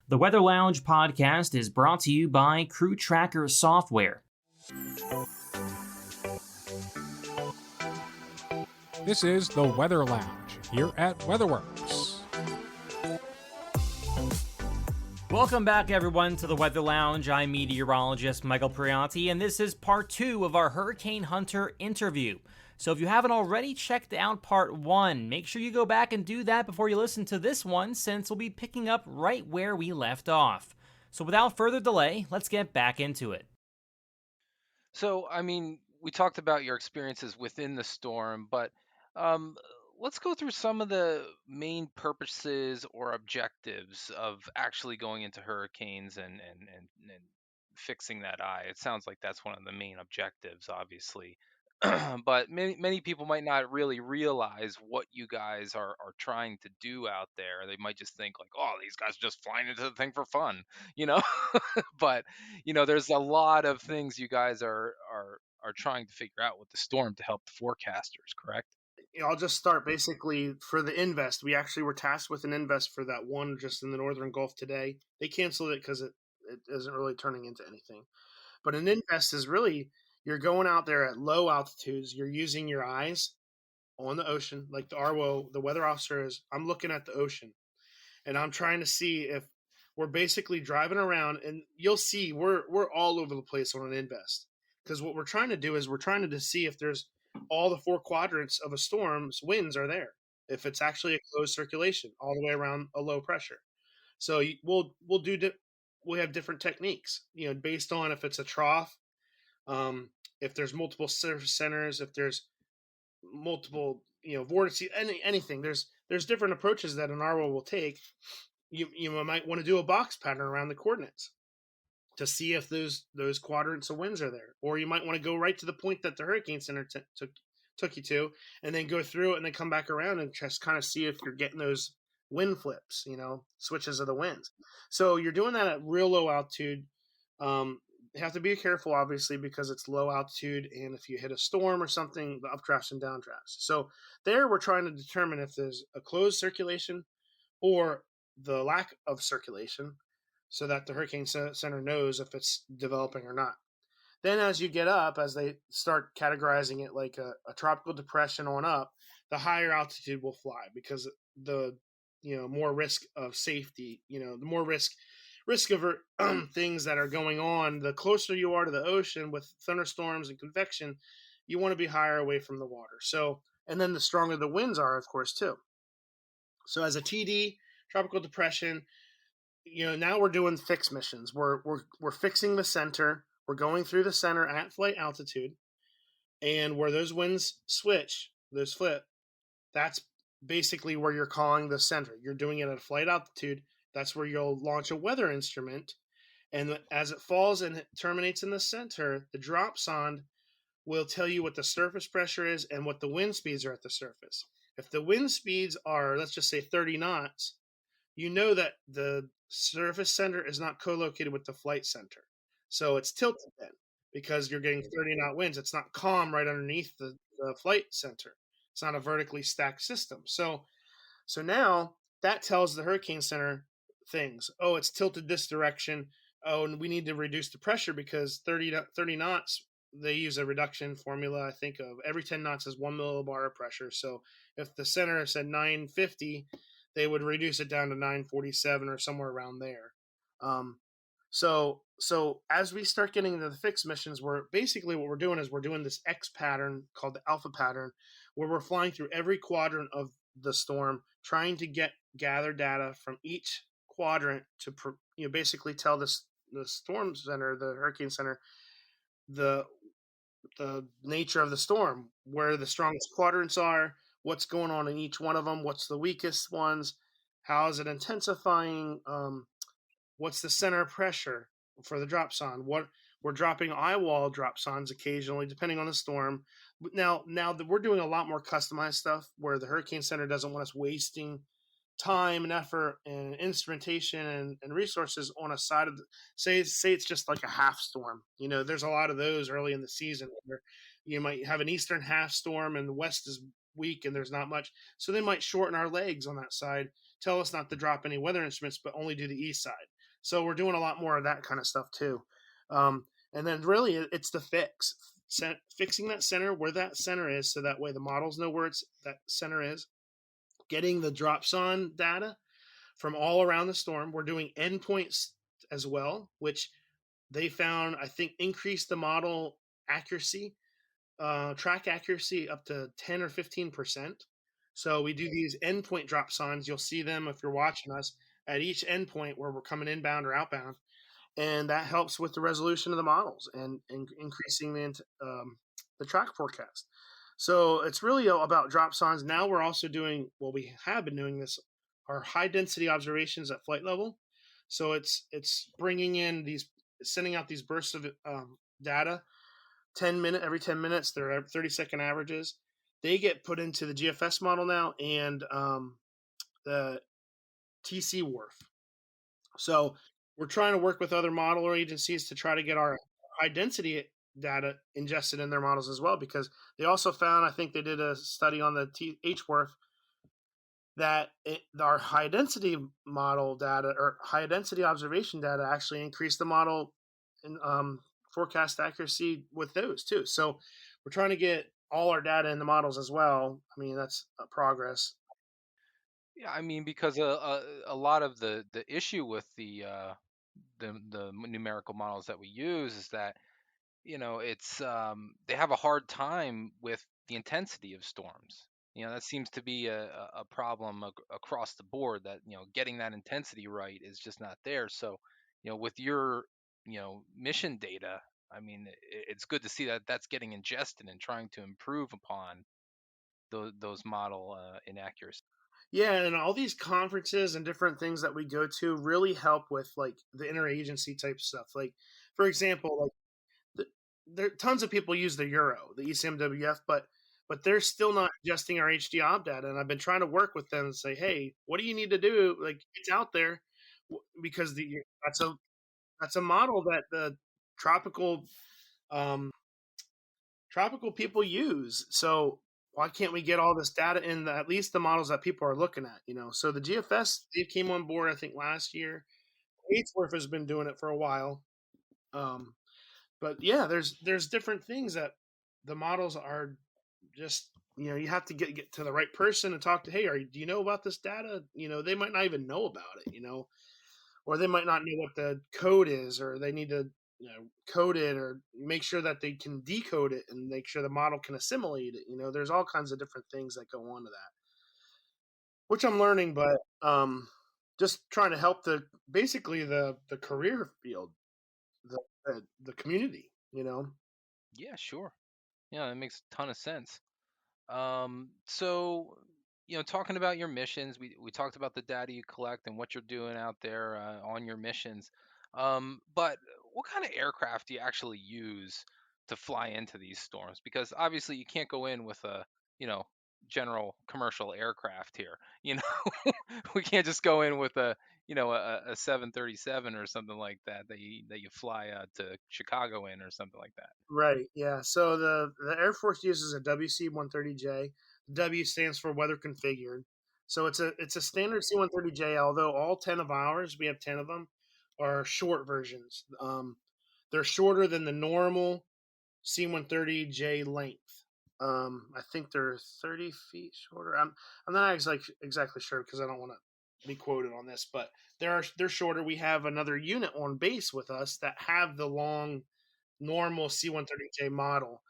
The Weather Lounge podcast is brought to you by CrewTracker Software. This is the Weather Lounge here at WeatherWorks. Welcome back, everyone, to the Weather Lounge. I'm meteorologist Michael Prianti, and this is part 2 of our Hurricane Hunter interview. So if you haven't already checked out part 1, make sure you go back and do that before you listen to this one, since we'll be picking up right where we left off. So without further delay, let's get back into it. So, we talked about your experiences within the storm, but let's go through some of the main purposes or objectives of actually going into hurricanes and fixing that eye. It sounds like that's one of the main objectives, obviously. But many people might not really realize what you guys are trying to do out there. They might just think like, oh, these guys are just flying into the thing for fun, you know? But, there's a lot of things you guys are trying to figure out with the storm to help the forecasters, correct? I'll just start basically for the invest. We actually were tasked with an invest for that one just in the Northern Gulf today. They canceled it because it isn't really turning into anything. But an invest is really, you're going out there at low altitudes. You're using your eyes on the ocean. Like the RWO, the weather officer is, I'm looking at the ocean and I'm trying to see if we're basically driving around, and you'll see we're all over the place on an invest. Because what we're trying to do is we're trying to see if there's all the 4 quadrants of a storm's winds are there. If it's actually a closed circulation all the way around a low pressure. So we have different techniques, based on if it's a trough, if there's multiple surface centers, if there's multiple, vortices, anything. There's different approaches that an RWO will take. You might want to do a box pattern around the coordinates to see if those quadrants of winds are there, or you might want to go right to the point that the Hurricane Center took you to, and then go through it and then come back around and just kind of see if you're getting those wind flips, switches of the winds. So you're doing that at real low altitude. You have to be careful, obviously, because it's low altitude, and if you hit a storm or something, the updrafts and downdrafts. So there we're trying to determine if there's a closed circulation or the lack of circulation, so that the Hurricane Center knows if it's developing or not. Then as you get up, as they start categorizing it like a tropical depression on up, the higher altitude will fly, because the more risk of safety, the more risk of things that are going on, the closer you are to the ocean with thunderstorms and convection, you want to be higher away from the water. So, and then the stronger the winds are, of course, too. So as a TD, tropical depression, now we're doing fix missions. We're fixing the center. We're going through the center at flight altitude, and where those winds switch, those flip, that's basically where you're calling the center. You're doing it at flight altitude. That's where you'll launch a weather instrument, and as it falls and it terminates in the center, the drop sonde will tell you what the surface pressure is and what the wind speeds are at the surface. If the wind speeds are, let's just say 30 knots, you know that the surface center is not co-located with the flight center. So it's tilted then, because you're getting 30 knot winds. It's not calm right underneath the flight center. It's not a vertically stacked system. So now that tells the Hurricane Center things. Oh, it's tilted this direction. Oh, and we need to reduce the pressure because 30 knots, they use a reduction formula, I think, of every 10 knots is 1 millibar of pressure. So if the center said 950, they would reduce it down to 947 or somewhere around there. So as we start getting into the fixed missions, what we're doing is we're doing this X pattern called the alpha pattern, where we're flying through every quadrant of the storm, trying to gather data from each quadrant to basically tell the storm center, the Hurricane Center, the nature of the storm, where the strongest quadrants are, what's going on in each one of them, what's the weakest ones, how is it intensifying, what's the center pressure for the drop sonde, what we're dropping eye wall drop sondes occasionally depending on the storm. Now that we're doing a lot more customized stuff, where the Hurricane Center doesn't want us wasting time and effort and instrumentation and resources on a side of the, say it's just like a half storm. There's a lot of those early in the season where you might have an eastern half storm and the west is weak and there's not much, so they might shorten our legs on that side, tell us not to drop any weather instruments but only do the east side. So we're doing a lot more of that kind of stuff too. And then really it's the fixing that center where that center is, so that way the models know where that center is. Getting the dropson data from all around the storm. We're doing endpoints as well, which they found, I think, increased the model accuracy, track accuracy up to 10 or 15%. So we do these endpoint dropsons. You'll see them if you're watching us at each endpoint where we're coming inbound or outbound. And that helps with the resolution of the models and increasing the track forecast. So it's really about dropsons. Now we're also doing, well, we have been doing this, our high density observations at flight level. So it's bringing in sending out these bursts of data, every 10 minutes. They're 30-second averages. They get put into the GFS model now and the TC WRF. So we're trying to work with other model agencies to try to get our high density data ingested in their models as well, because they also found, I think they did a study on the HWRF, that our high density model data or high density observation data actually increased the model in forecast accuracy with those too. So we're trying to get all our data in the models as well. I mean, that's a progress. Yeah, I mean, because a lot of the issue with the numerical models that we use is that, it's they have a hard time with the intensity of storms. That seems to be a problem across the board, that, getting that intensity right is just not there. So, with your, mission data, I mean, it's good to see that that's getting ingested and trying to improve upon those model inaccuracies. Yeah, and all these conferences and different things that we go to really help with like the interagency type stuff. Like, for example, like there tons of people use the Euro, the ECMWF, but they're still not adjusting our HD ob data. And I've been trying to work with them and say, hey, what do you need to do? Like, it's out there, because that's a model that the tropical um, tropical people use. So why can't we get all this data in at least the models that people are looking at? So the GFS, they came on board I think last year. HWRF has been doing it for a while. Um, but yeah, there's different things that the models are just, you have to get to the right person and talk to. Hey, do you know about this data? They might not even know about it. Or they might not know what the code is, or they need to code it or make sure that they can decode it and make sure the model can assimilate it. There's all kinds of different things that go on to that, which I'm learning, but just trying to help basically the career field, the community. Yeah, sure. Yeah, that makes a ton of sense. So, talking about your missions, we talked about the data you collect and what you're doing out there on your missions. But what kind of aircraft do you actually use to fly into these storms? Because obviously you can't go in with a, you know, general commercial aircraft here. We can't just go in with a 737 or something like that that you fly to Chicago in or something like that. Right. Yeah. So the Air Force uses a WC-130J. W stands for weather configured. So it's a standard C-130J. Although all 10 of ours, we have 10 of them, are short versions. They're shorter than the normal C-130J length. I think they're 30 feet shorter. I'm not exactly sure because I don't want to be quoted on this, but they're shorter. We have another unit on base with us that have the long normal C-130J model.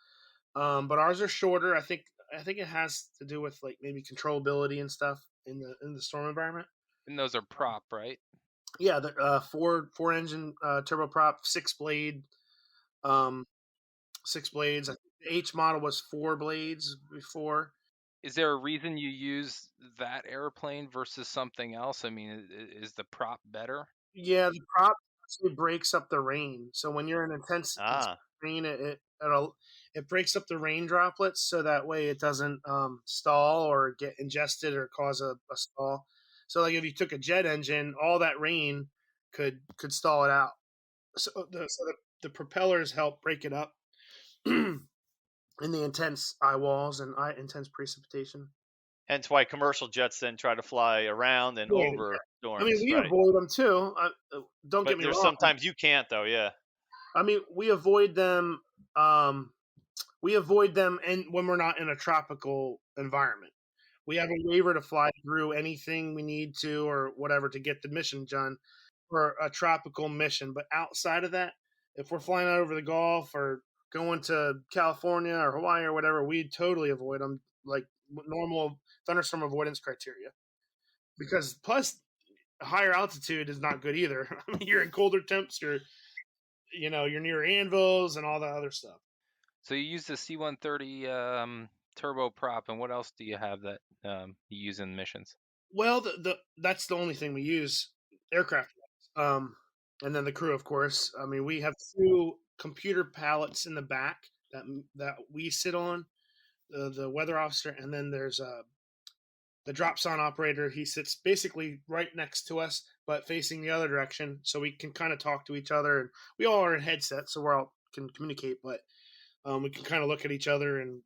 But ours are shorter. I think it has to do with like maybe controllability and stuff in the storm environment. And those are prop, right? Yeah, the four engine turboprop, um, six blades. I think the H model was four blades before. Is there a reason you use that airplane versus something else? I mean, is the prop better? Yeah, the prop actually breaks up the rain. So when you're in intense Ah, rain, it breaks up the rain droplets, so that way it doesn't stall or get ingested or cause a stall. So like if you took a jet engine, all that rain could stall it out. So the propellers help break it up in the intense eye walls and intense precipitation. Hence why commercial jets then try to fly around and Yeah, over I mean, storms, we right? avoid them too. Don't get But me there's wrong. sometimes you can't though, yeah. I mean, we avoid them. We avoid them, and when we're not in a tropical environment, we have a waiver to fly through anything we need to, or whatever, to get the mission done for a tropical mission. But outside of that, if we're flying out over the Gulf or going to California or Hawaii or whatever, we totally avoid them, like normal thunderstorm avoidance criteria. Because plus, higher altitude is not good either. I mean, you're in colder temps. You're near anvils and all that other stuff. So you use the C-130 turboprop, and what else do you have that you use in missions? Well, that's the only thing we use aircraft. And then the crew, of course. I mean, we have two computer pallets in the back that we sit on, the weather officer, and then there's the drop zone operator. He sits basically right next to us, but facing the other direction, so we can kind of talk to each other. And we all are in headsets, so we all can communicate, but we can kind of look at each other and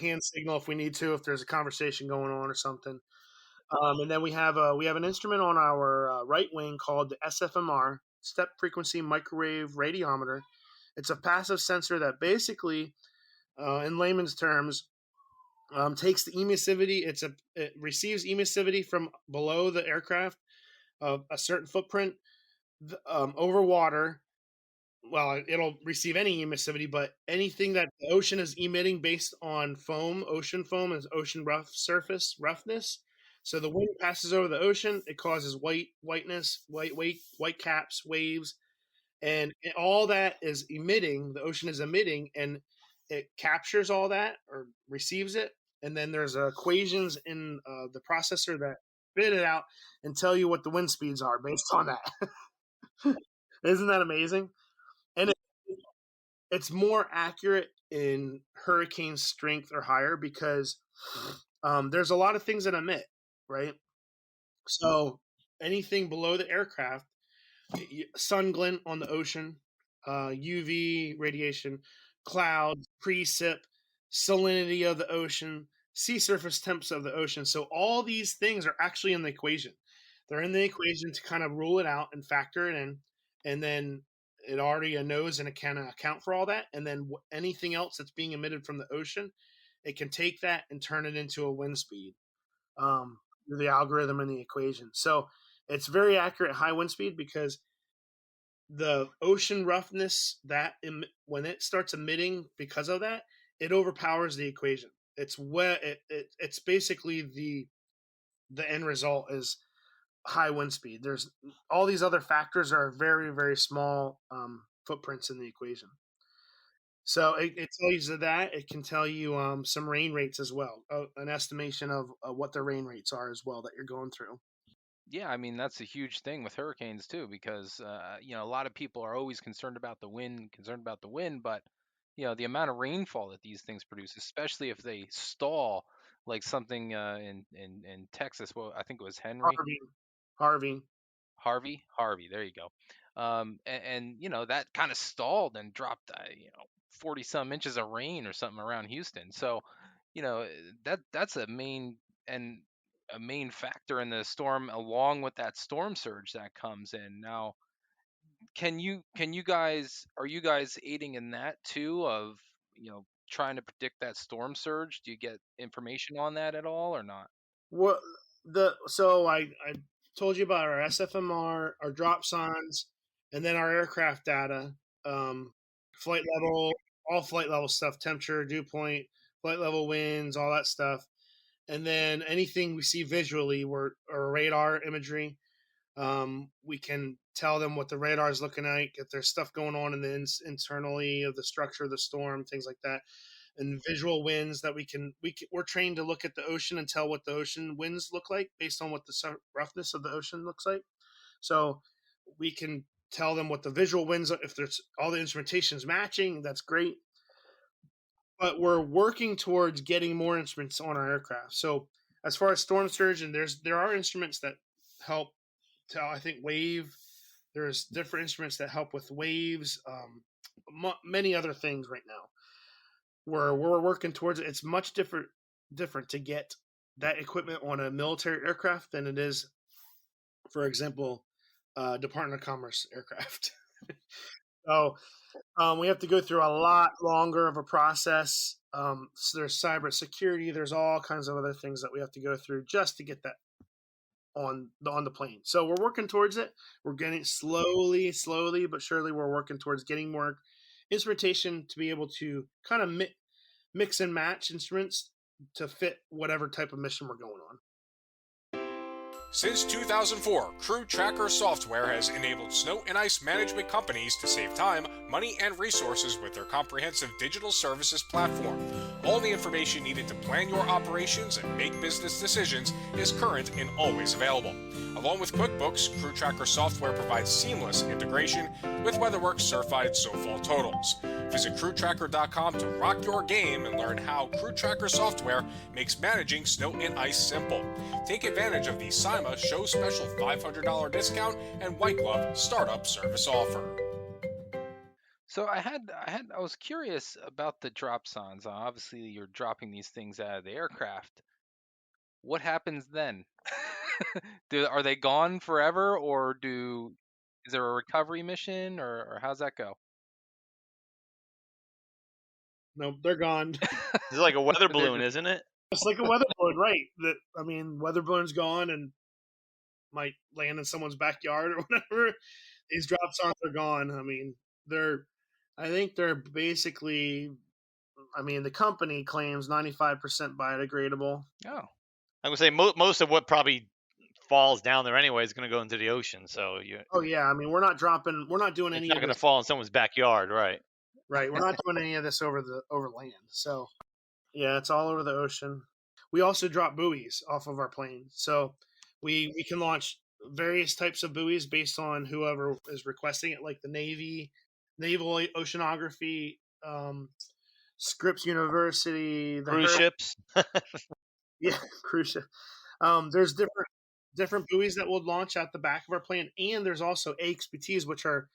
hand signal if we need to, if there's a conversation going on or something. And then we have an instrument on our right wing called the SFMR, Step Frequency Microwave Radiometer. It's a passive sensor that basically, in layman's terms, takes the emissivity. It receives emissivity from below the aircraft of a certain footprint over water. Well, it'll receive any emissivity, but anything that the ocean is emitting based on foam, ocean foam is ocean roughness. So the wind passes over the ocean, it causes whiteness, white caps, waves, and all that is emitting. The ocean is emitting, and it captures all that or receives it, and then there's equations in the processor that spit it out and tell you what the wind speeds are based on that. Isn't that amazing? And it's more accurate in hurricane strength or higher because there's a lot of things that emit, right? So anything below the aircraft, sun glint on the ocean, UV radiation, clouds, precip, salinity of the ocean, sea surface temps of the ocean. So all these things are actually in the equation. They're in the equation to kind of rule it out and factor it in, and then it already knows and it can account for all that. And then anything else that's being emitted from the ocean, it can take that and turn it into a wind speed, through the algorithm in the equation. So it's very accurate at high wind speed because the ocean roughness when it starts emitting because of that, it overpowers the equation. It's basically the end result is high wind speed. There's all these other factors are very, very small footprints in the equation. So it tells you that. It can tell you some rain rates as well, an estimation of what the rain rates are as well that you're going through. Yeah, I mean that's a huge thing with hurricanes too, because a lot of people are always concerned about the wind, but the amount of rainfall that these things produce, especially if they stall, like something in Texas. Well, I think it was Henry. Harvey, Harvey. Harvey. There you go. And that kind of stalled and dropped 40 some inches of rain or something around Houston. So that's and a main factor in the storm, along with that storm surge that comes in. Now, are you guys aiding in that too, of trying to predict that storm surge? Do you get information on that at all or not? What I told you about our SFMR, our drop signs, and then our aircraft data, flight level, all flight level stuff, temperature, dew point, flight level winds, all that stuff, and then anything we see visually, or radar imagery. We can tell them what the radar is looking like, if there's stuff going on in the internally of the structure of the storm, things like that, and visual winds that we're trained to look at the ocean and tell what the ocean winds look like based on what the roughness of the ocean looks like. So we can tell them what the visual winds are. If there's all the instrumentation is matching, that's great. But we're working towards getting more instruments on our aircraft. So as far as storm surge, and there are instruments that help tell, I think, wave. There's different instruments that help with waves, many other things right now. We're working towards it. It's much different to get that equipment on a military aircraft than it is, for example, Department of Commerce aircraft. So we have to go through a lot longer of a process. So there's cybersecurity. There's all kinds of other things that we have to go through just to get that on the plane. So we're working towards it. We're getting slowly but surely. We're working towards getting more instrumentation to be able to kind of mix and match instruments to fit whatever type of mission we're going on. Since 2004, CrewTracker Software has enabled snow and ice management companies to save time, money, and resources with their comprehensive digital services platform. All the information needed to plan your operations and make business decisions is current and always available. Along with QuickBooks, CrewTracker Software provides seamless integration with WeatherWorks certified snowfall totals. Visit CrewTracker.com to rock your game and learn how CrewTracker Software makes managing snow and ice simple. Take advantage of the SIMA Show Special $500 discount and White Glove Startup Service offer. So I was curious about the drop zones. Obviously, you're dropping these things out of the aircraft. What happens then? Are they gone forever, or is there a recovery mission, or how's that go? No, they're gone. It's like a weather balloon, isn't it? It's like a weather balloon, right? Weather balloon's gone and might land in someone's backyard or whatever. These drop zones are gone. I think they're basically. The company claims 95% biodegradable. Oh, I would say most of what probably falls down there anyway is going to go into the ocean. So Oh yeah, we're not doing any it's not of going to this. fall in someone's backyard, right? Right, we're not doing any of this over land. So yeah, it's all over the ocean. We also drop buoys off of our plane, so we can launch various types of buoys based on whoever is requesting it, like the naval oceanography, Scripps University, Cruise ships. Yeah, cruise ship. There's different buoys that will launch at the back of our plane, and there's also AXPTs, which are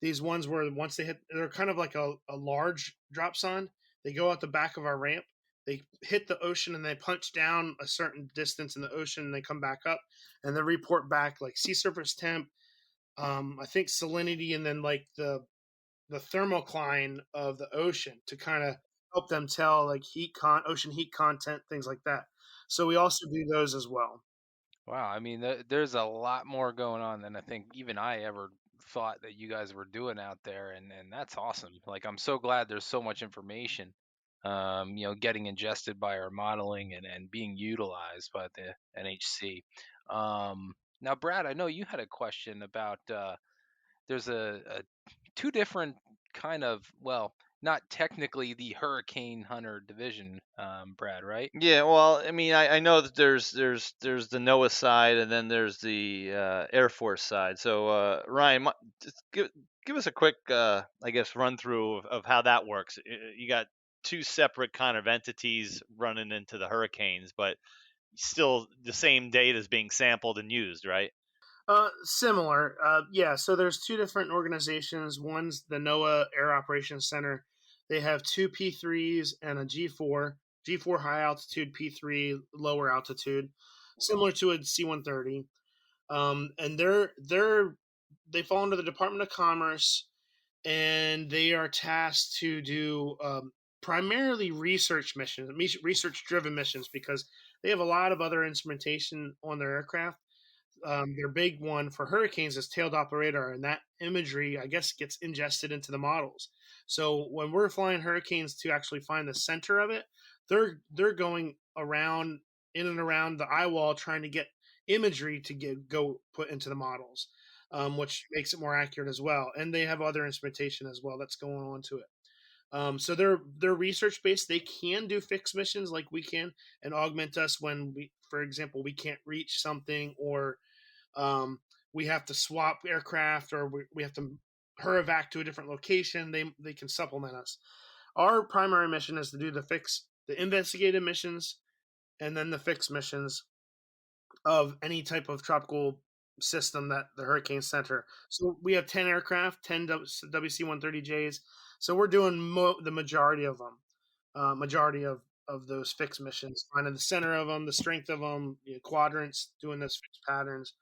these ones where once they're kind of like a large drop zone. They go out the back of our ramp, they hit the ocean, and they punch down a certain distance in the ocean, and they come back up, and they report back like sea surface temp, I think salinity, and then like the thermocline of the ocean to kind of help them tell like ocean heat content, things like that. So we also do those as well. wow. There's a lot more going on than I think even I ever thought that you guys were doing out there, and that's awesome. Like, I'm so glad there's so much information, getting ingested by our modeling and being utilized by the NHC. Now, Brad, I know you had a question about there's a two different kind of, well, not technically the Hurricane Hunter division, Brad, right? Yeah, well, I know that there's the NOAA side and then there's the Air Force side. So Ryan, just give us a quick, I guess, run through of how that works. You got two separate kind of entities running into the hurricanes, but still the same data is being sampled and used, right? Similar. Yeah, so there's two different organizations. One's the NOAA Air Operations Center. They have two P3s and a G4. G4 high altitude, P3 lower altitude, similar to a C-130. And they fall under the Department of Commerce, and they are tasked to do primarily research research-driven missions, because they have a lot of other instrumentation on their aircraft. Their big one for hurricanes is tail Doppler radar, and that imagery, I guess, gets ingested into the models. So when we're flying hurricanes to actually find the center of it, they're going around in and around the eye wall trying to get imagery to go put into the models, which makes it more accurate as well. And they have other instrumentation as well that's going on to it. So they're research based. They can do fixed missions like we can and augment us when for example, we can't reach something, or we have to swap aircraft, or we have to HUREVAC to a different location. They can supplement us. Our primary mission is to do the investigative missions, and then the fixed missions of any type of tropical system that the hurricane center. So we have 10 aircraft, 10 WC-130Js. So we're doing the majority of them, majority of of those fixed missions, finding the center of them, the strength of them, quadrants, doing those fixed patterns,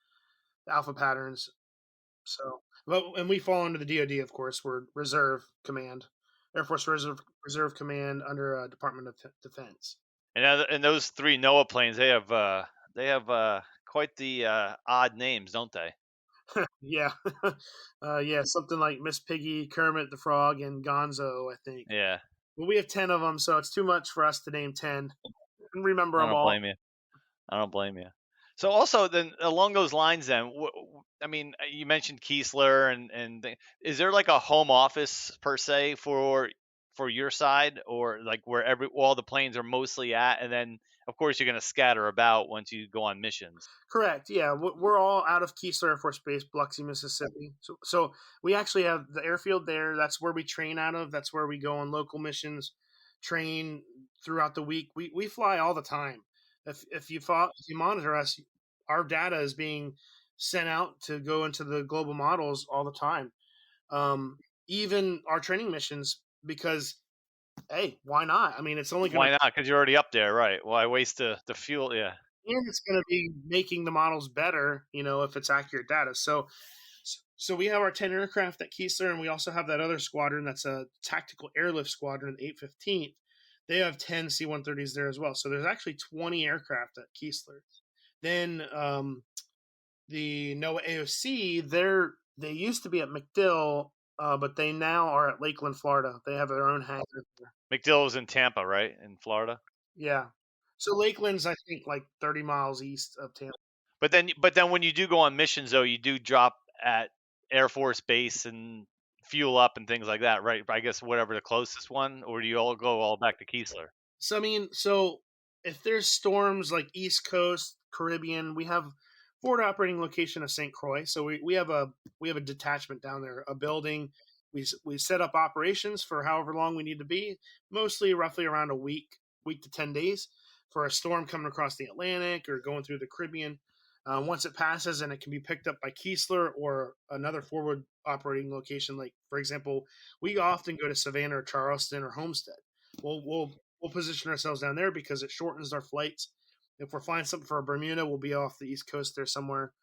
the alpha patterns. So, and we fall under the DoD, of course. We're Reserve Command, Air Force Reserve Command under Department of Defense. And those 3 NOAA planes, they have quite the odd names, don't they? Yeah, yeah, something like Miss Piggy, Kermit the Frog, and Gonzo, I think. Yeah. Well, we have 10 of them, so it's too much for us to name 10 and remember I them don't all. blame you. I don't blame you. So also then along those lines, then I mean, you mentioned Keesler and is there like a home office per se for your side, or like where all the planes are mostly at, and then of course you're going to scatter about once you go on missions. Correct. Yeah, we're all out of Keesler Air Force Base, Biloxi, Mississippi. So we actually have the airfield there. That's where we train out of. That's where we go on local missions, train throughout the week. We fly all the time. If you monitor us, our data is being sent out to go into the global models all the time. Even our training missions, because hey, why not? I mean, it's only going Why not? Because you're already up there, right? Why waste the fuel? Yeah. and it's going to be making the models better, if it's accurate data. So we have our 10 aircraft at Keesler, and we also have that other squadron that's a tactical airlift squadron, the 815th. They have 10 C-130s there as well. So there's actually 20 aircraft at Keesler. Then the NOAA AOC, they used to be at MacDill, but they now are at Lakeland, Florida. They have their own hangar there. MacDill is in Tampa, right? In Florida. Yeah. So Lakeland's, I think, like 30 miles east of Tampa. But then when you do go on missions, though, you do drop at Air Force Base and fuel up and things like that, right? I guess whatever the closest one, or do you all go all back to Keesler? So I mean, if there's storms like East Coast, Caribbean, we have forward operating location of St. Croix. So we have a detachment down there, a building. We set up operations for however long we need to be, mostly roughly around a week to 10 days for a storm coming across the Atlantic or going through the Caribbean. Once it passes, and it can be picked up by Keesler or another forward operating location. Like, for example, we often go to Savannah or Charleston or Homestead. We'll position ourselves down there because it shortens our flights. If we're flying something for Bermuda, we'll be off the East Coast there somewhere.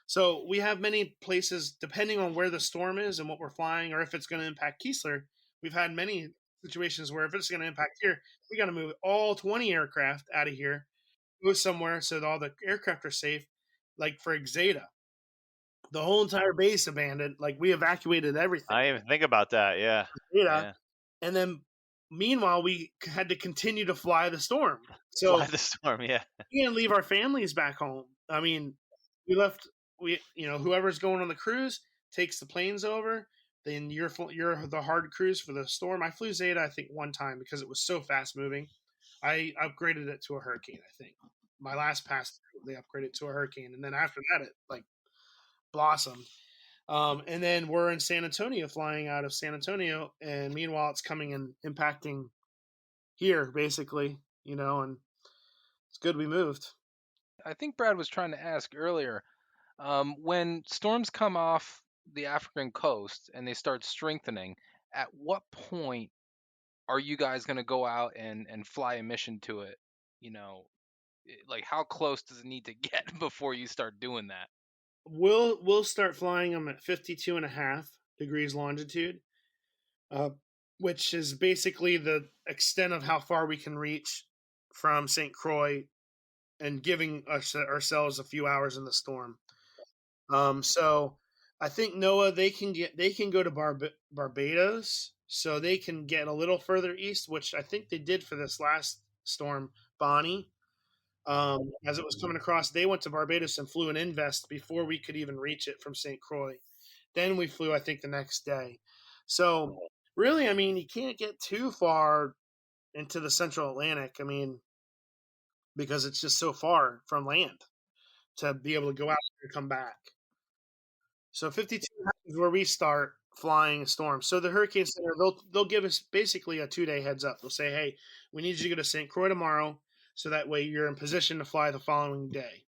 So we have many places, depending on where the storm is and what we're flying, or if it's going to impact Keesler. We've had many situations where if it's going to impact here, we got to move all 20 aircraft out of here, go somewhere so that all the aircraft are safe. Like for Exeta, the whole entire base abandoned. Like we evacuated everything. I didn't even think about that. Yeah. Yeah. And then meanwhile, we had to continue to fly the storm. So fly the storm, yeah. We didn't leave our families back home. I mean, whoever's going on the cruise takes the planes over. Then you're the hard cruise for the storm. I flew Zeta, I think, one time because it was so fast moving. I upgraded it to a Hurricane, I think. My last pass, they upgraded to a Hurricane. And then after that, it like blossomed. And then we're in San Antonio, flying out of San Antonio. And meanwhile, it's coming and impacting here, basically, and it's good we moved. I think Brad was trying to ask earlier, when storms come off the African coast and they start strengthening, at what point are you guys going to go out and fly a mission to it? Like how close does it need to get before you start doing that? We'll start flying them at 52.5 degrees longitude, which is basically the extent of how far we can reach from St. Croix, and giving ourselves a few hours in the storm. So I think NOAA they can go to Barbados, so they can get a little further east, which I think they did for this last storm, Bonnie. As it was coming across, they went to Barbados and flew an invest before we could even reach it from St. Croix. Then we flew, I think, the next day. So really, I mean, you can't get too far into the Central Atlantic. I mean, because it's just so far from land to be able to go out and come back. So 52 is where we start flying a storm. So the Hurricane Center, they'll give us basically a 2-day heads up. They'll say, hey, we need you to go to St. Croix tomorrow, so that way you're in position to fly the following day.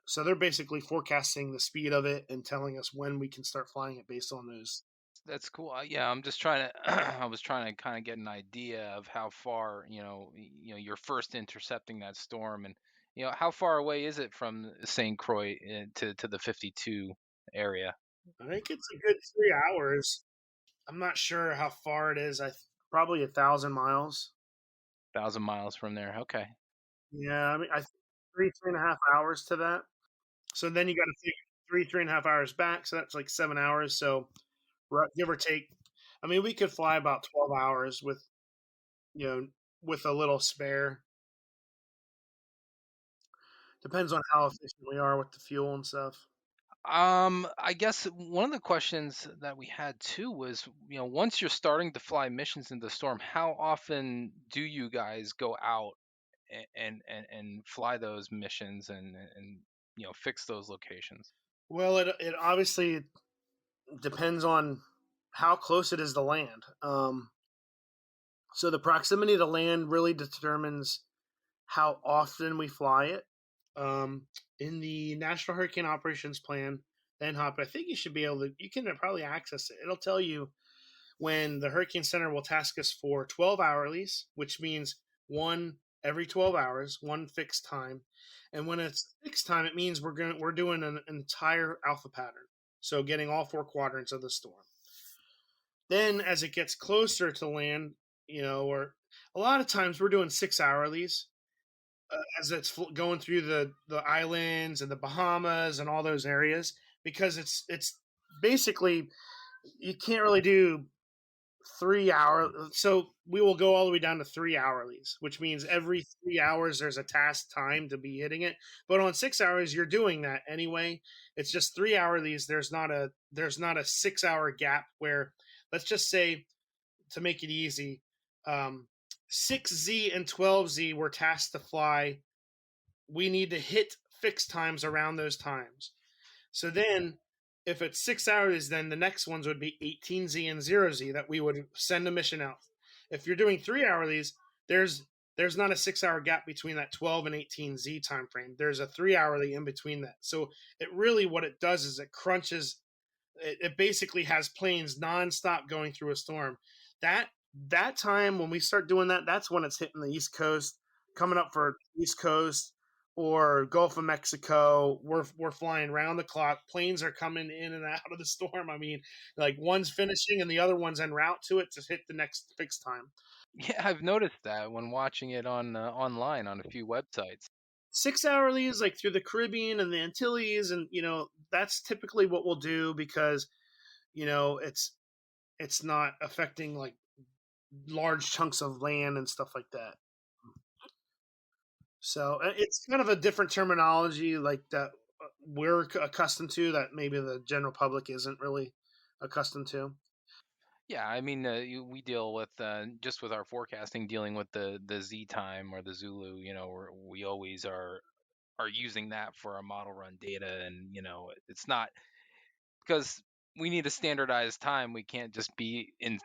So they're basically forecasting the speed of it and telling us when we can start flying it based on those. That's cool. Yeah, I'm just trying to I was trying to kind of get an idea of how far, you're first intercepting that storm, and how far away is it from St. Croix to the 52 area? I think it's a good 3 hours. I'm not sure how far it is. Probably 1,000 miles. 1,000 miles from there. Okay. Yeah, I mean, I think 3.5 hours to that. So then you got to take 3.5 hours back. So that's like 7 hours. So give or take. I mean, we could fly about 12 hours you know, with a little spare. Depends on how efficient we are with the fuel and stuff. I guess one of the questions that we had too was, once you're starting to fly missions in the storm, how often do you guys go out and fly those missions and fix those locations? Well, it obviously depends on how close it is to land. So the proximity to land really determines how often we fly it. Um, in the National Hurricane Operations Plan, NHOP, I think you should be able to. You can probably access it. It'll tell you when the Hurricane Center will task us for 12 hourlies, which means one every 12 hours, one fixed time. And when it's fixed time, it means we're doing an entire alpha pattern. So getting all four quadrants of the storm. Then as it gets closer to land, or a lot of times we're doing 6 hourlies as it's going through the islands and the Bahamas and all those areas, because it's basically you can't really do 3 hour. So we will go all the way down to 3 hourlies, which means every 3 hours there's a task time to be hitting it. But on 6 hours, you're doing that anyway. It's just 3 hourlies. There's not a 6 hour gap where, let's just say, to make it easy, 6Z and 12Z were tasked to fly. We need to hit fixed times around those times. So then, if it's 6 hours, then the next ones would be 18Z and 0Z that we would send a mission out. If you're doing 3 hourlies, there's not a 6 hour gap between that 12 and 18Z time frame. There's a 3 hourly in between that. So it really, what it does is it crunches. It basically has planes nonstop going through a storm. That time when we start doing that, that's when it's hitting the East Coast, coming up for East Coast or Gulf of Mexico. We're flying round the clock. Planes are coming in and out of the storm. I mean, like one's finishing and the other one's en route to it to hit the next fixed time. Yeah, I've noticed that when watching it on online on a few websites. 6 hourlies like through the Caribbean and the Antilles, and that's typically what we'll do because it's not affecting like large chunks of land and stuff like that. So it's kind of a different terminology like that we're accustomed to that maybe the general public isn't really accustomed to. Yeah, I mean, we deal with just with our forecasting, dealing with the Z time or the Zulu. We always are using that for our model run data, and it's not because we need a standardized time. We can't just be in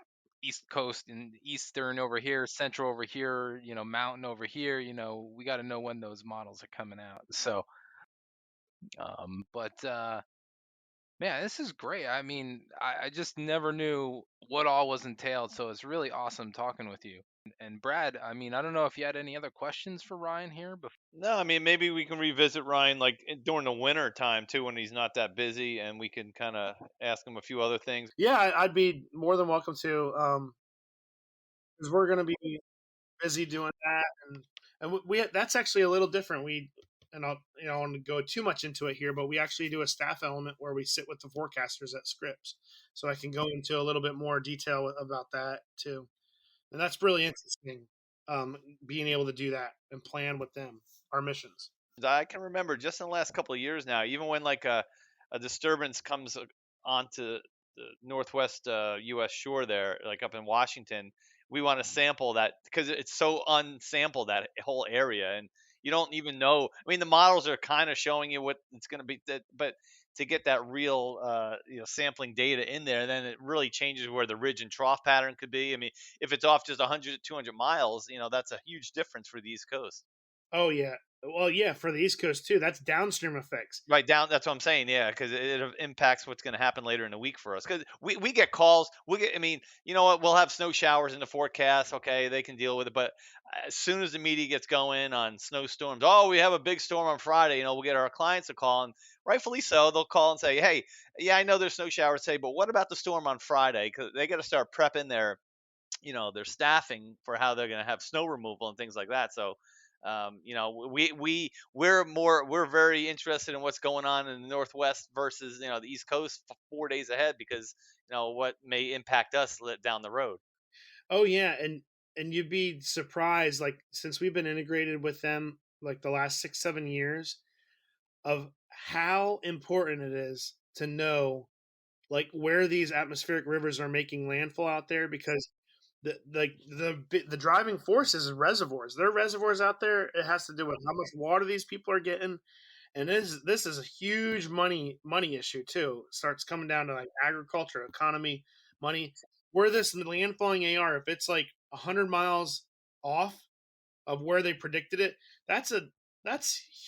East Coast and Eastern over here, Central over here, Mountain over here. We got to know when those models are coming out. So, but man, this is great. I mean, I just never knew what all was entailed. So it's really awesome talking with you. And Brad, I mean, I don't know if you had any other questions for Ryan here before. No, I mean maybe we can revisit Ryan like during the winter time too when he's not that busy, and we can kind of ask him a few other things. Yeah, I'd be more than welcome to, because we're going to be busy doing that, and we that's actually a little different. And I don't want to go too much into it here, but we actually do a staff element where we sit with the forecasters at Scripps, so I can go into a little bit more detail about that too, and that's really interesting. Being able to do that and plan with them our missions. I can remember just in the last couple of years now, even when like a disturbance comes onto the northwest U.S. shore there, like up in Washington, we want to sample that because it's so unsampled that whole area, and you don't even know. I mean, the models are kind of showing you what it's going to be, but to get that real sampling data in there, then it really changes where the ridge and trough pattern could be. I mean, if it's off just 100 to 200 miles, that's a huge difference for the East Coast. Oh yeah, Well, yeah, for the East Coast too. That's downstream effects. Right down. That's what I'm saying. Yeah, because it impacts what's going to happen later in the week for us. Because we get calls. We get. I mean, you know what? We'll have snow showers in the forecast. Okay, they can deal with it. But as soon as the media gets going on snowstorms, oh, we have a big storm on Friday. We'll get our clients a call, and rightfully so, they'll call and say, hey, yeah, I know there's snow showers today, but what about the storm on Friday? Because they got to start prepping their staffing for how they're going to have snow removal and things like that. So we're very interested in what's going on in the Northwest versus the East Coast 4 days ahead, because what may impact us down the road. Oh yeah, and you'd be surprised, like, since we've been integrated with them like the last 6-7 years, of how important it is to know like where these atmospheric rivers are making landfall out there, because the driving force is reservoirs. There are reservoirs out there. It has to do with how much water these people are getting, and this is a huge money issue too. It starts coming down to like agriculture, economy, money. Where this landfalling AR, if it's like 100 miles off of where they predicted it, that's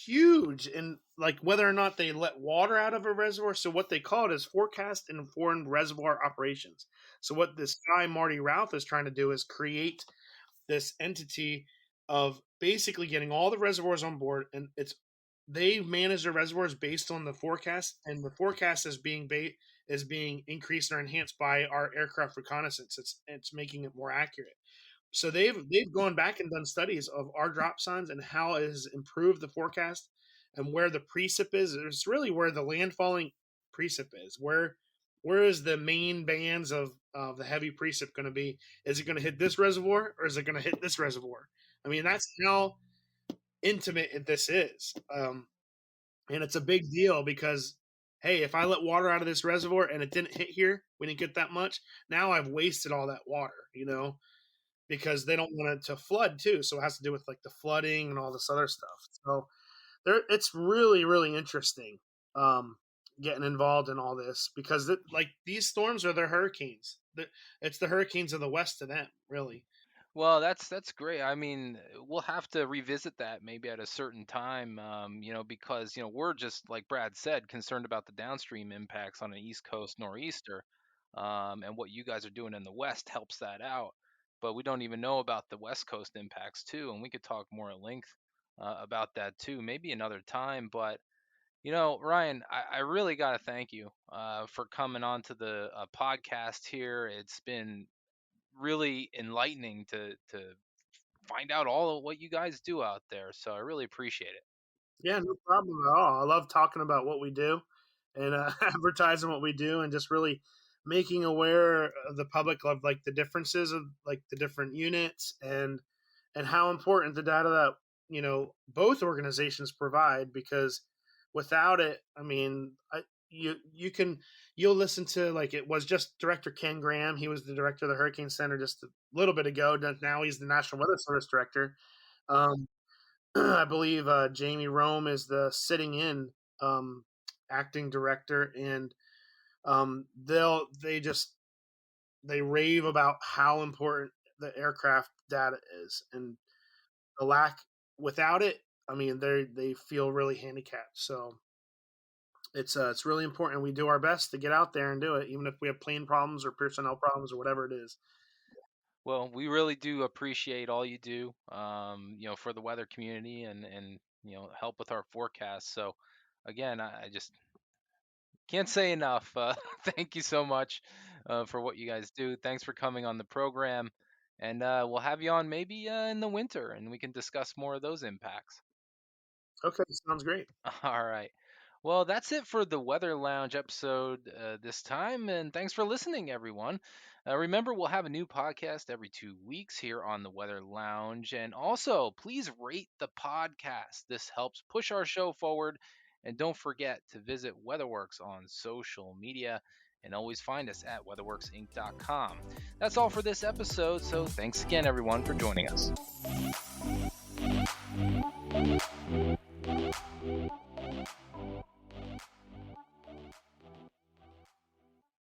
huge. And like whether or not they let water out of a reservoir. So what they call it is forecast informed reservoir operations. So what this guy Marty Ralph is trying to do is create this entity of basically getting all the reservoirs on board, and they manage their reservoirs based on the forecast, and the forecast is being increased or enhanced by our aircraft reconnaissance. It's making it more accurate. So they've gone back and done studies of our drop signs and how it has improved the forecast, and where the precip is. It's really where the landfalling precip is. Where is the main bands of the heavy precip going to be? Is it going to hit this reservoir, or is it going to hit this reservoir? I mean, that's how intimate this is. And it's a big deal because, hey, if I let water out of this reservoir and it didn't hit here, we didn't get that much. Now I've wasted all that water, because they don't want it to flood too. So it has to do with like the flooding and all this other stuff. So it's really, really interesting getting involved in all this, because like these storms are their hurricanes. It's the hurricanes of the West to them, really. Well, that's great. I mean, we'll have to revisit that maybe at a certain time, because we're just like Brad said, concerned about the downstream impacts on an East Coast nor'easter, and what you guys are doing in the West helps that out. But we don't even know about the West Coast impacts too, and we could talk more at length about that too, maybe another time. But Ryan, I really got to thank you for coming on to the podcast here. It's been really enlightening to find out all of what you guys do out there. So I really appreciate it. Yeah, no problem at all. I love talking about what we do and advertising what we do, and just really making aware of the public of like the differences of like the different units, and how important the data that both organizations provide. Because without it, I mean, you'll listen to, like, it was just Director Ken Graham. He was the director of the Hurricane Center just a little bit ago. Now he's the National Weather Service director. Um, I believe Jamie Rome is the sitting in acting director, and they rave about how important the aircraft data is, and the lack without it. I mean, they feel really handicapped. So it's really important. We do our best to get out there and do it, even if we have plane problems or personnel problems or whatever it is. Well, we really do appreciate all you do, for the weather community and help with our forecast. So again, I just can't say enough. Thank you so much for what you guys do. Thanks for coming on the program. And we'll have you on maybe in the winter, and we can discuss more of those impacts. Okay, sounds great. All right. Well, that's it for the Weather Lounge episode this time. And thanks for listening, everyone. Remember, we'll have a new podcast every 2 weeks here on the Weather Lounge. And also, please rate the podcast. This helps push our show forward. And don't forget to visit WeatherWorks on social media, and always find us at weatherworksinc.com. That's all for this episode. So thanks again, everyone, for joining us.